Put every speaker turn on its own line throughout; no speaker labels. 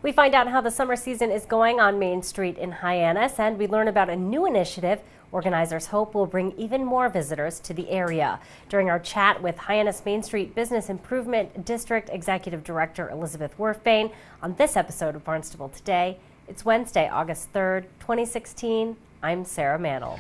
We find out how the summer season is going on Main Street in Hyannis, and we learn about a new initiative organizers hope will bring even more visitors to the area. During our chat with Hyannis Main Street Business Improvement District Executive Director Elizabeth Werfbane on this episode of Barnstable Today. It's Wednesday, August 3rd, 2016. I'm Sarah Mantle.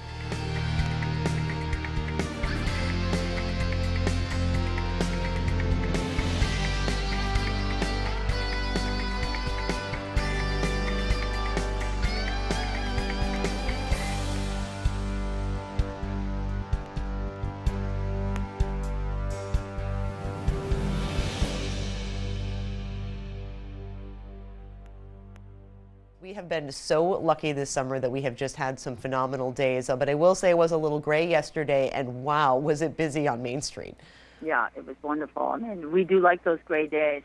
We have been so lucky this summer that we have just had some phenomenal days, but I will say it was a little gray yesterday, and wow, was it busy on Main Street.
Yeah, it was wonderful. I mean, we do like those gray days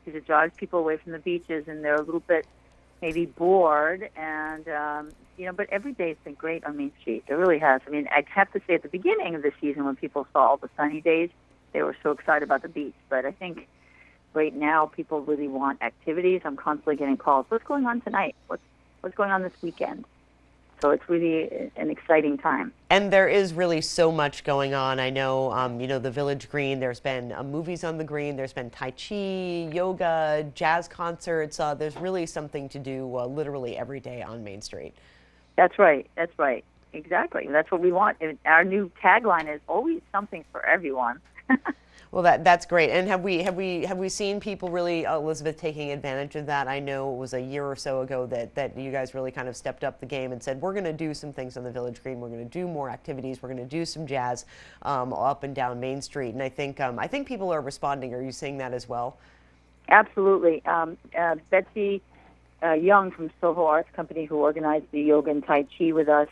because it drives people away from the beaches, and they're a little bit maybe bored, and, but every day's been great on Main Street. It really has. I mean, I'd have to say at the beginning of the season when people saw all the sunny days, they were so excited about the beach, but I think right now, people really want activities. I'm constantly getting calls. What's going on tonight? What's going on this weekend? So it's really an exciting time.
And there is really so much going on. I know, the Village Green, there's been movies on the green, there's been Tai Chi, yoga, jazz concerts. There's really something to do literally every day on Main Street.
That's right. That's right. Exactly. That's what we want. Our new tagline is always something for everyone.
Well, that's great. And have we seen people really, Elizabeth, taking advantage of that? I know it was a year or so ago that you guys really kind of stepped up the game and said, we're going to do some things on the Village Green. We're going to do more activities. We're going to do some jazz up and down Main Street. And I think people are responding. Are you seeing that as well?
Absolutely. Betsy Young from Soho Arts Company, who organized the yoga and Tai Chi with us,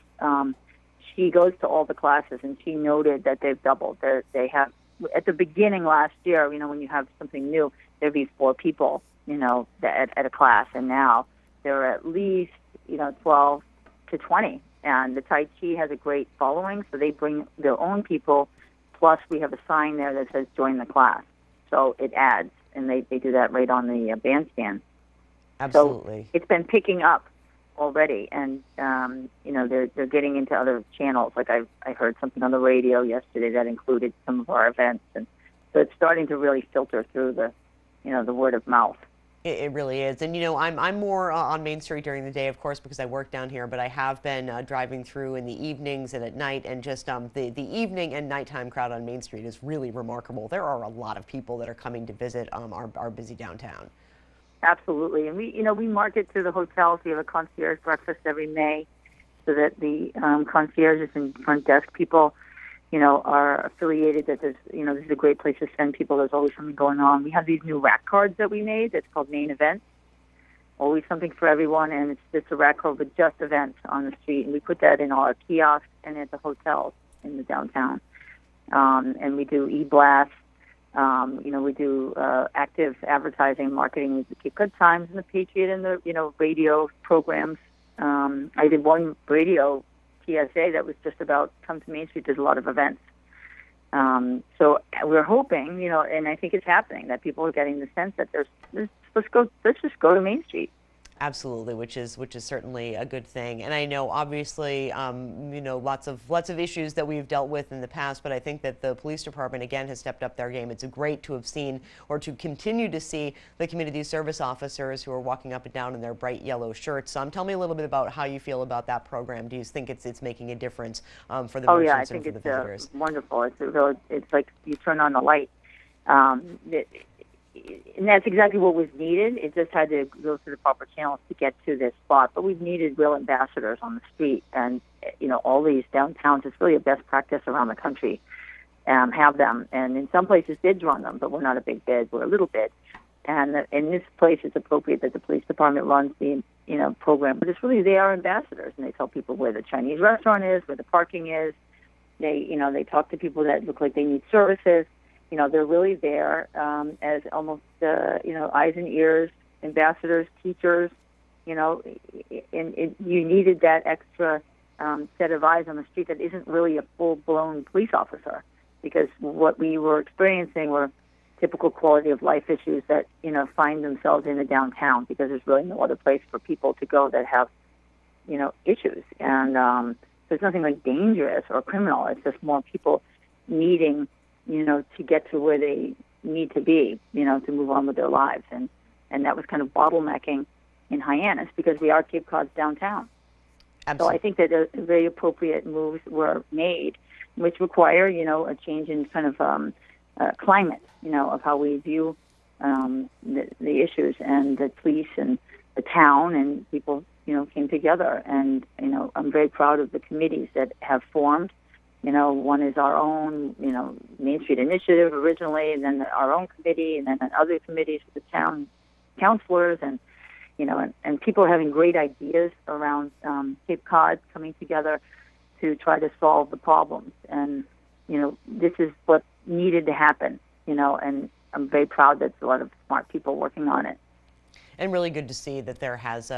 she goes to all the classes, and she noted that they've doubled. They have. At the beginning last year, when you have something new, there'd be 4 people, at a class, and now there are at least, 12 to 20. And the Tai Chi has a great following, so they bring their own people. Plus, we have a sign there that says "Join the class," so it adds, and they do that right on the bandstand.
Absolutely.
So it's been picking up already, and they're getting into other channels. Like I heard something on the radio yesterday that included some of our events, and so it's starting to really filter through the word of mouth.
It really is. And I'm more on Main Street during the day, of course, because I work down here, but I have been driving through in the evenings and at night, and just the evening and nighttime crowd on Main Street is really remarkable. There are a lot of people that are coming to visit our busy downtown.
Absolutely. And we market to the hotels. We have a concierge breakfast every May so that the concierges and front desk people, are affiliated that this is a great place to send people. There's always something going on. We have these new rack cards that we made that's called Main Events. Always something for everyone, and it's just a rack card with just events on the street. And we put that in all our kiosks and at the hotels in the downtown. And we do e-blasts. We do active advertising, marketing with the Cape Cod Times and the Patriot and the, radio programs. I did one radio TSA that was just about come to Main Street. There's a lot of events. So we're hoping, and I think it's happening, that people are getting the sense that let's just go to Main Street.
Absolutely, which is certainly a good thing. And I know, obviously, lots of issues that we've dealt with in the past, but I think that the police department again has stepped up their game. It's great to have seen, or to continue to see, the community service officers who are walking up and down in their bright yellow shirts. Tell me a little bit about how you feel about that program. Do you think it's making a difference for the merchants and for the visitors?
It's wonderful. It's like you turn on the light. And that's exactly what was needed. It just had to go through the proper channels to get to this spot. But we've needed real ambassadors on the street. And, all these downtowns, it's really a best practice around the country, have them. And in some places, bids run them, but we're not a big bid. We're a little bid. And in this place, it's appropriate that the police department runs the, program. But it's really, they are ambassadors. And they tell people where the Chinese restaurant is, where the parking is. They talk to people that look like they need services. They're really there as almost, eyes and ears, ambassadors, teachers, and you needed that extra set of eyes on the street that isn't really a full-blown police officer, because what we were experiencing were typical quality of life issues that, find themselves in the downtown, because there's really no other place for people to go that have, issues. And so it's nothing like dangerous or criminal. It's just more people needing, to get to where they need to be, to move on with their lives. And that was kind of bottlenecking in Hyannis because we are Cape Cod's downtown.
Absolutely.
So I think that very appropriate moves were made, which require, a change in kind of climate, of how we view the issues. And the police and the town and people, came together. And, I'm very proud of the committees that have formed. One is our own, Main Street Initiative originally, and then our own committee, and then other committees with the town councilors, and and people having great ideas around Cape Cod coming together to try to solve the problems. And, this is what needed to happen, and I'm very proud that there's a lot of smart people working on it.
And really good to see that there has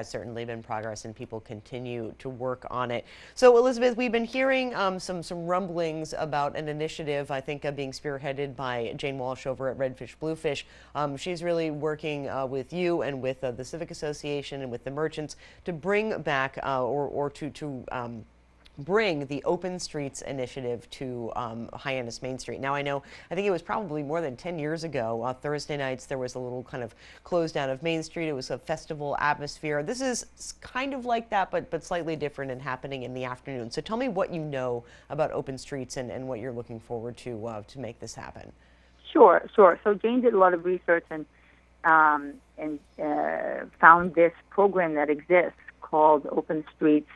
certainly been progress and people continue to work on it. So Elizabeth, we've been hearing some rumblings about an initiative, I think, being spearheaded by Jane Walsh over at Redfish Bluefish. She's really working with you and with the Civic Association and with the merchants to bring back or to bring the Open Streets initiative to Hyannis Main Street. Now, I think it was probably more than 10 years ago. Thursday nights, there was a little kind of closed down of Main Street. It was a festival atmosphere. This is kind of like that, but slightly different and happening in the afternoon. So tell me what you know about Open Streets and what you're looking forward to make this happen. Sure.
So Jane did a lot of research and found this program that exists called Open Streets.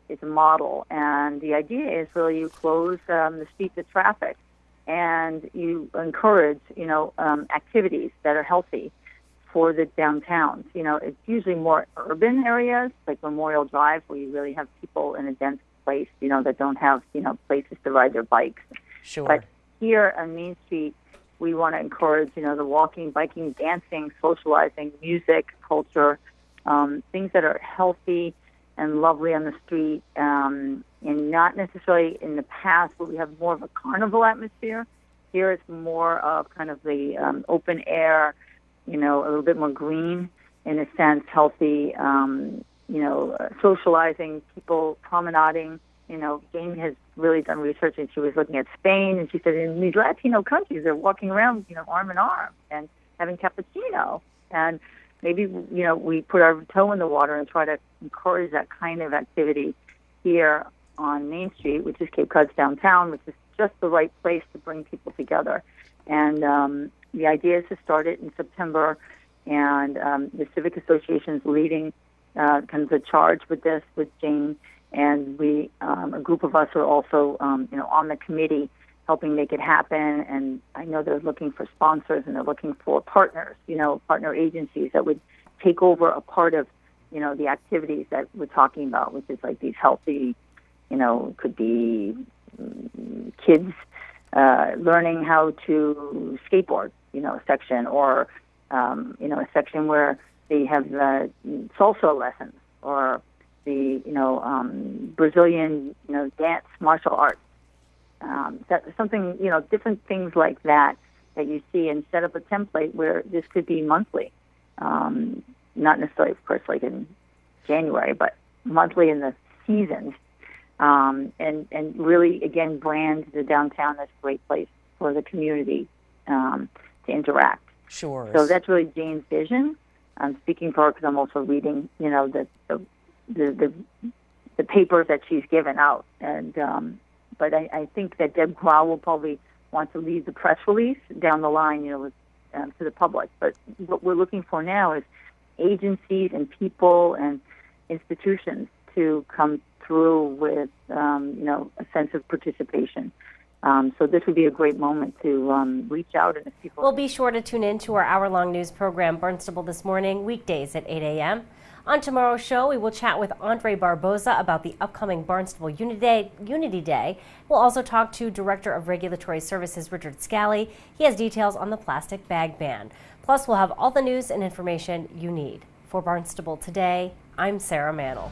It's a model, and the idea is really you close the street to traffic, and you encourage, activities that are healthy for the downtowns. It's usually more urban areas like Memorial Drive, where you really have people in a dense place, that don't have, places to ride their bikes.
Sure.
But here on Main Street, we want to encourage, the walking, biking, dancing, socializing, music, culture, things that are healthy and lovely on the street, and not necessarily in the past where we have more of a carnival atmosphere. Here it's more of kind of the open air, a little bit more green in a sense, healthy, socializing, people promenading. Jane has really done research, and she was looking at Spain, and she said in these Latino countries they're walking around, arm in arm and having cappuccino. And maybe, we put our toe in the water and try to encourage that kind of activity here on Main Street, which is Cape Cod's downtown, which is just the right place to bring people together. And the idea is to start it in September, and the Civic Association is leading kind of the charge with this, with Jane, and we, a group of us are also, on the committee helping make it happen. And I know they're looking for sponsors, and they're looking for partners, partner agencies that would take over a part of, the activities that we're talking about, which is like these healthy, could be kids learning how to skateboard, section, or, a section where they have salsa lessons, or the, Brazilian, dance, martial arts. Something, different things like that you see, and set up a template where this could be monthly. Not necessarily, of course, like in January, but monthly in the seasons. And really, again, brand the downtown as a great place for the community to interact.
Sure.
So that's really Jane's vision. I'm speaking for her because I'm also reading, the papers that she's given out. And but I think that Deb Grau will probably want to lead the press release down the line, with, to the public. But what we're looking for now is agencies and people and institutions to come through with, a sense of participation. So this would be a great moment to reach out, and if people...
We'll be sure to tune in to our hour-long news program, Barnstable This Morning, weekdays at 8 a.m. On tomorrow's show, we will chat with Andre Barboza about the upcoming Barnstable Unity Day. We'll also talk to Director of Regulatory Services, Richard Scally. He has details on the plastic bag ban. Plus, we'll have all the news and information you need. For Barnstable Today, I'm Sarah Mantle.